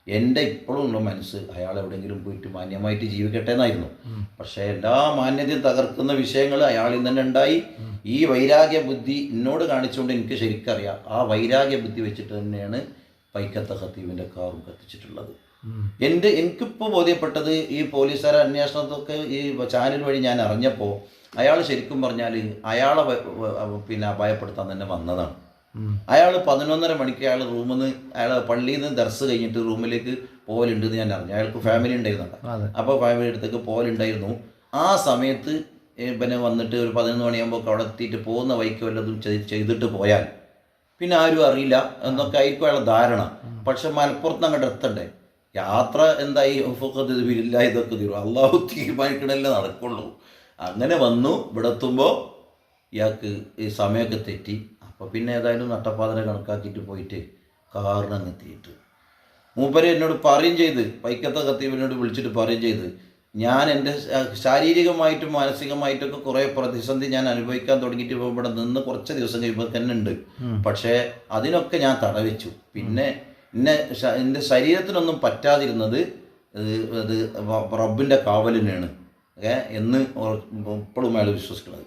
എൻ്റെ ഇപ്പോഴും ഉള്ള മനസ്സ് അയാൾ എവിടെയെങ്കിലും പോയിട്ട് മാന്യമായിട്ട് ജീവിക്കട്ടെ എന്നായിരുന്നു. പക്ഷേ എല്ലാ മാന്യതയും തകർക്കുന്ന വിഷയങ്ങൾ അയാളിൽ തന്നെ ഉണ്ടായി. ഈ വൈരാഗ്യ ബുദ്ധി എന്നോട് കാണിച്ചുകൊണ്ട് എനിക്ക് ശരിക്കറിയാം. ആ വൈരാഗ്യ ബുദ്ധി വെച്ചിട്ട് തന്നെയാണ് പൈക്കത്തെ ഖത്തീബിൻ്റെ കാറും കത്തിച്ചിട്ടുള്ളത്. എനിക്കിപ്പോൾ ബോധ്യപ്പെട്ടത് ഈ പോലീസുകാരെ അന്വേഷണത്തൊക്കെ ഈ ചാനൽ വഴി ഞാൻ അറിഞ്ഞപ്പോൾ അയാൾ ശരിക്കും പറഞ്ഞാൽ അയാളെ പിന്നെ ഭയപ്പെടുത്താൻ തന്നെ വന്നതാണ്. അയാൾ 11:30 മണിക്ക് അയാൾ റൂമിൽ നിന്ന് അയാൾ പള്ളിയിൽ നിന്ന് ദർസ് കഴിഞ്ഞിട്ട് റൂമിലേക്ക് പോകലുണ്ടെന്ന് ഞാൻ അറിഞ്ഞു. അയാൾക്ക് ഫാമിലി ഉണ്ടായിരുന്നുണ്ട്. അപ്പോൾ ഫാമിലി അടുത്തേക്ക് പോകലുണ്ടായിരുന്നു. ആ സമയത്ത് പിന്നെ വന്നിട്ട് ഒരു 11 മണിയാകുമ്പോൾ അവിടെ എത്തിയിട്ട് പോകുന്ന വഴിക്ക് വല്ലതും ചെയ്തിട്ട് പോയാൽ പിന്നെ ആരും അറിയില്ല എന്നൊക്കെ ആയിരിക്കും അയാളെ ധാരണ. പക്ഷെ മലപ്പുറത്ത് അങ്ങോട്ട് എത്തണ്ടേ, യാത്ര എന്തായി ഇല്ല ഇതൊക്കെ തീരും, അള്ളാഹു തീരുമാനിക്കണല്ലേ നടക്കുള്ളൂ. അങ്ങനെ വന്നു. ഇവിടെ എത്തുമ്പോൾ ഇയാൾക്ക് ഈ സമയമൊക്കെ തെറ്റി. അപ്പോൾ പിന്നെ ഏതായാലും നട്ടപ്പാതിനെ കണക്കാക്കിയിട്ട് പോയിട്ട് കാറിനങ്ങെത്തിയിട്ട് മൂപ്പര് എന്നോട് പറയുകയും ചെയ്ത്, പൈക്കത്തെ ഖത്തീബിനോട് വിളിച്ചിട്ട് പറയുകയും ചെയ്ത്, ഞാൻ എൻ്റെ ശാരീരികമായിട്ടും മാനസികമായിട്ടൊക്കെ കുറേ പ്രതിസന്ധി ഞാൻ അനുഭവിക്കാൻ തുടങ്ങിയിട്ട് ഇപ്പോൾ ഇവിടെ നിന്ന് കുറച്ച് ദിവസം കഴിയുമ്പോൾ തന്നെ ഉണ്ട്. പക്ഷേ അതിനൊക്കെ ഞാൻ തടവെച്ചു. പിന്നെ എൻ്റെ ശരീരത്തിനൊന്നും പറ്റാതിരുന്നത് അത് റബ്ബിൻ്റെ കാവലിനാണ് എന്ന് ഇപ്പോഴും അയാൾ വിശ്വസിക്കുന്നത്.